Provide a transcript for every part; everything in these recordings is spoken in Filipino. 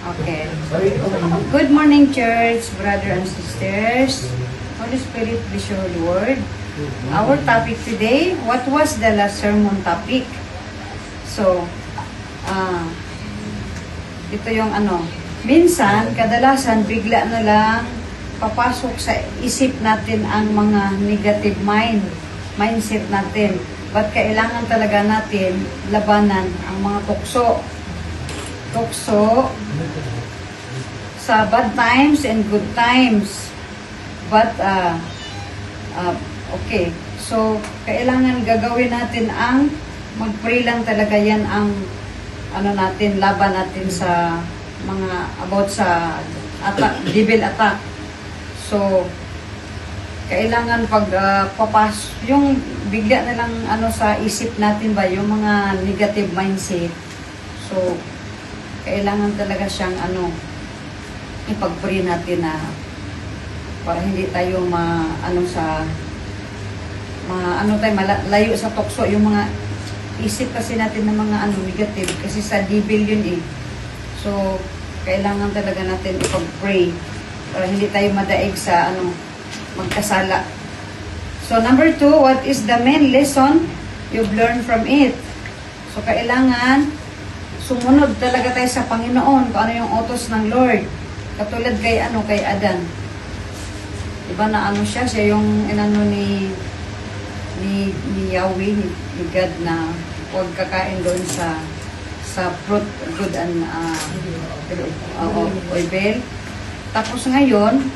Okay. Good morning, church, brother and sisters. Holy Spirit, bless your holy word. Our topic today, what was the last sermon topic? So, ito yung minsan, kadalasan, bigla na lang papasok sa isip natin ang mga negative mindset natin. But kailangan talaga natin labanan ang mga tukso sa bad times and good times. But, okay. So, kailangan gagawin natin ang mag-pray lang talaga yan ang laban natin sa mga about sa devil attack. So, kailangan pag yung bigla na lang sa isip natin ba yung mga negative mindset. So, kailangan talaga siyang ipag-pray natin na para hindi tayo malayo sa tukso yung mga isip kasi natin ng mga negative kasi sa devil yun eh. So kailangan talaga natin ipag-pray para hindi tayo madaig sa magkasala. So number 2, what is the main lesson you've learned from it? So kailangan sumunod talaga tayo sa Panginoon kung ano yung utos ng Lord. Katulad kay Adan. Diba na siya yung ni Yahweh, ni God na huwag kakain doon sa fruit, good and oil. Tapos ngayon,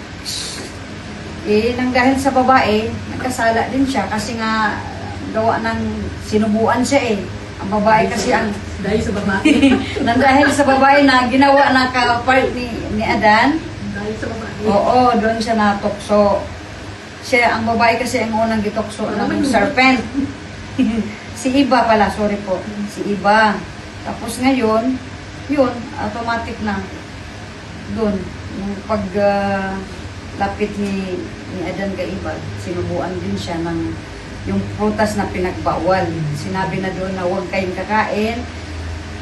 nang dahil sa babae, nagkasala din siya kasi nga gawa ng sinubuan siya eh. Ang babae kasi dahil sa babae. nang dahil sa babae na ginawa na ka-part ni Adan. Dahil sa babae. Oo, doon siya natukso. Siya, ang babae kasi ang unang gitukso ng serpent. Si Eva pala, sorry po. Si Eva. Tapos ngayon, yun, automatic na doon. Nung lapit ni Adan kay Eva, sinubuan din siya ng yung prutas na pinagbawal. Sinabi na doon na huwag kayong kakain.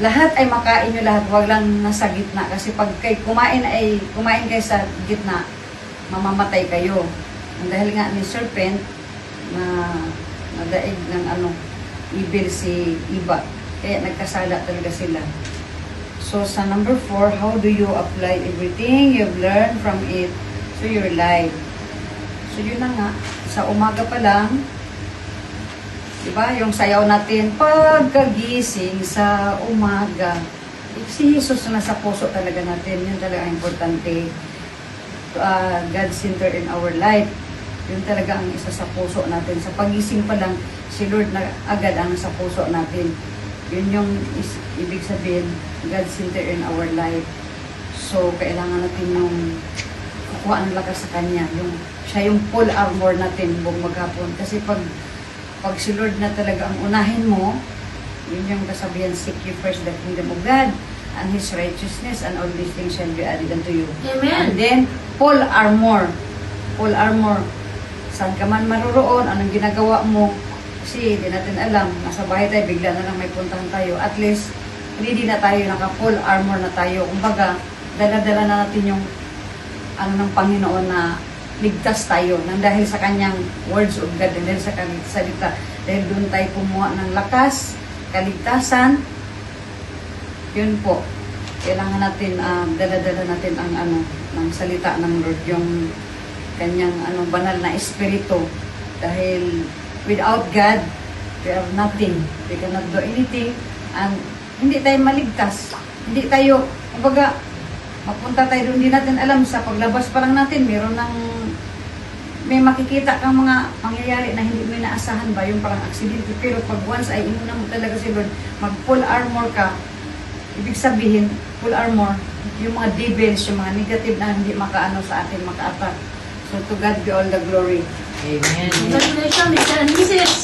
Lahat ay makain nyo lahat, huwag lang nasa gitna. Kasi pag kumain kayo sa gitna, mamamatay kayo. Dahil nga ni serpent na nadaig ng evil si Eva. Kaya nagkasala talaga sila. So sa number 4, how do you apply everything you've learned from it to your life? So yun na nga, sa umaga pa lang, diba? Yung sayaw natin, pagkagising sa umaga. Si Jesus na nasa puso talaga natin. Yun talaga ang importante. God-centered in our life. Yun talaga ang isa sa puso natin. Sa pagising pa lang, si Lord na agad ang sa puso natin. Yun yung ibig sabihin, God-centered in our life. So, kailangan natin yung kukuha ng lakas sa Kanya. Siya yung full armor natin buong maghapon. Kasi pag si Lord na talaga ang unahin mo, yun yung kasabihan, seek you first the kingdom of God and His righteousness, and all these things shall be added unto you. Amen. And then, full armor. Full armor. Saan ka man maroroon, anong ginagawa mo, kasi hindi natin alam, nasa bahay tayo, bigla na lang may puntahan tayo. At least, hindi na tayo, naka-full armor na tayo. Kumbaga, dala-dala na natin yung ng Panginoon na ligtas tayo nang dahil sa kanyang words of God and dahil sa kanyang salita. Dahil doon tayo kumuha ng lakas, kaligtasan. Yun po. Kailangan natin, dala-dala natin ang ng salita ng Lord, yung kanyang banal na espiritu. Dahil without God, we have nothing. We cannot do anything. And hindi tayo maligtas. Hindi tayo, kumbaga, mapunta tayo doon, hindi natin alam sa paglabas pa lang natin, may makikita kang mga pangyayari na hindi mo inaasahan ba, yung parang aksidente. Pero pag once ay inuna mo talaga si Lord, mag full armor ka, ibig sabihin, full armor, yung mga devils, yung mga negative na hindi sa atin, maka-attack. So to God be all the glory. Amen. Congratulations, Mr. and Mrs.